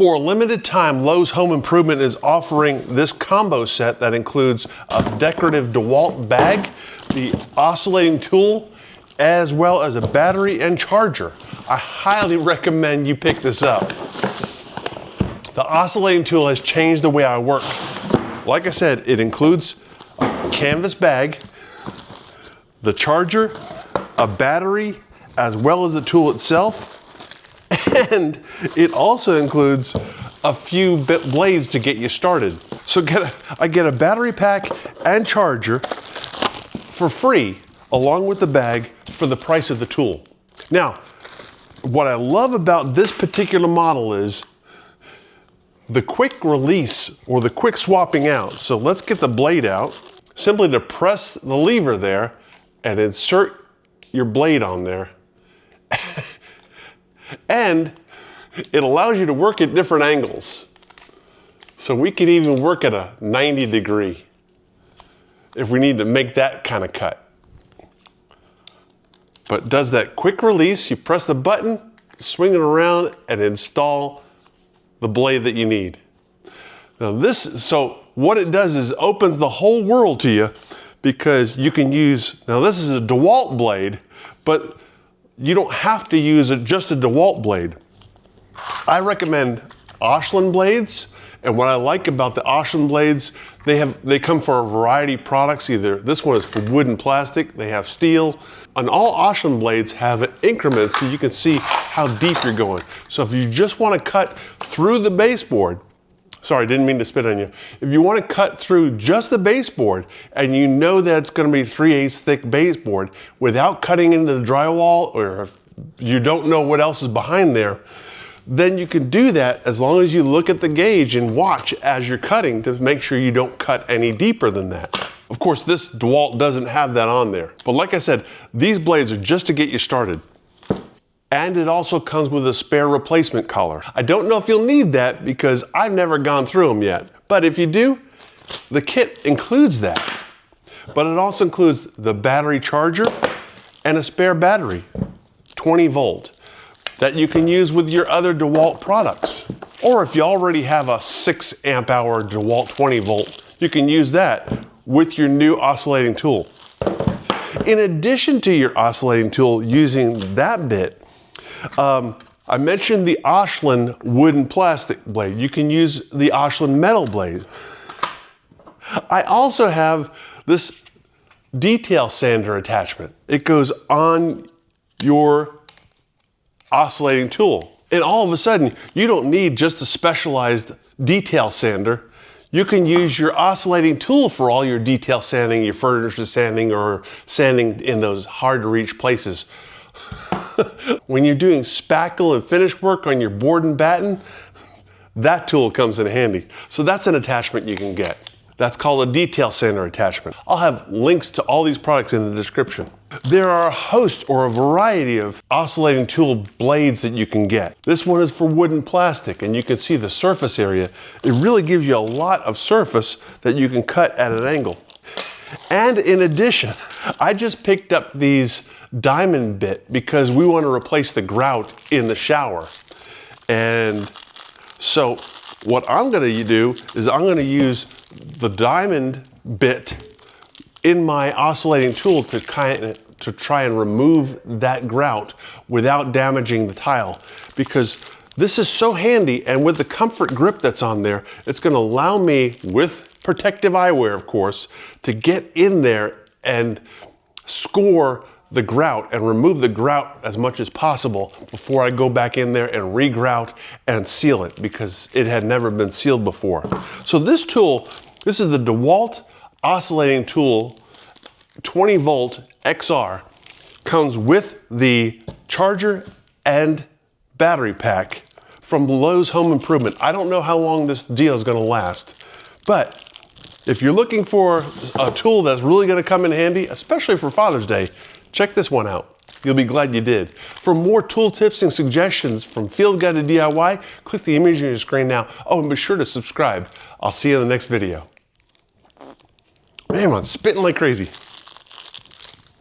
For a limited time, Lowe's Home Improvement is offering this combo set that includes a decorative DEWALT bag, the oscillating tool, as well as a battery and charger. I highly recommend you pick this up. The oscillating tool has changed the way I work. Like I said, it includes a canvas bag, the charger, a battery, as well as the tool itself, and it also includes a few blades to get you started. So I get a battery pack and charger for free, along with the bag, for the price of the tool. Now, what I love about this particular model is the quick release or the quick swapping out. So let's get the blade out. Simply to press the lever there and insert your blade on there. And it allows you to work at different angles. So we can even work at a 90 degree if we need to make that kind of cut. But it does that quick release, you press the button, swing it around, and install the blade that you need. Now so what it does is opens the whole world to you, because you can use, now this is a DEWALT blade, but you don't have to use just a DEWALT blade. I recommend Oscillating blades, and what I like about the Oscillating blades, they come for a variety of products. Either this one is for wood and plastic, they have steel, and all Oscillating blades have increments so you can see how deep you're going. So if you just want to cut through the baseboard, sorry, didn't mean to spit on you. If you want to cut through just the baseboard and you know that it's going to be 3/8 thick baseboard without cutting into the drywall, or if you don't know what else is behind there, then you can do that as long as you look at the gauge and watch as you're cutting to make sure you don't cut any deeper than that. Of course, this DEWALT doesn't have that on there. But like I said, these blades are just to get you started. And it also comes with a spare replacement collar. I don't know if you'll need that because I've never gone through them yet. But if you do, the kit includes that. But it also includes the battery charger and a spare battery, 20 volt, that you can use with your other DEWALT products. Or if you already have a 6 amp hour DEWALT 20 volt, you can use that with your new oscillating tool. In addition to your oscillating tool using that bit, I mentioned the Oscillating wood and plastic blade. You can use the Oscillating metal blade. I also have this detail sander attachment. It goes on your oscillating tool. And all of a sudden, you don't need just a specialized detail sander. You can use your oscillating tool for all your detail sanding, your furniture sanding, or sanding in those hard to reach places. When you're doing spackle and finish work on your board and batten, that tool comes in handy. So that's an attachment you can get. That's called a detail sander attachment. I'll have links to all these products in the description. There are a host or a variety of oscillating tool blades that you can get. This one is for wood and plastic, and you can see the surface area. It really gives you a lot of surface that you can cut at an angle. And in addition, I just picked up these diamond bit because we want to replace the grout in the shower. And so what I'm going to do is I'm going to use the diamond bit in my oscillating tool to try and remove that grout without damaging the tile, because this is so handy, and with the comfort grip that's on there, it's going to allow me, with protective eyewear of course, to get in there and score the grout and remove the grout as much as possible before I go back in there and re-grout and seal it, because it had never been sealed before. So this tool, this is the DEWALT oscillating tool 20 volt XR, comes with the charger and battery pack from Lowe's Home Improvement. I don't know how long this deal is going to last, but if you're looking for a tool that's really going to come in handy, especially for Father's Day, check this one out. You'll be glad you did. For more tool tips and suggestions from Field Guide to DIY, click the image on your screen now. Oh, and be sure to subscribe. I'll see you in the next video. Man, I'm spitting like crazy.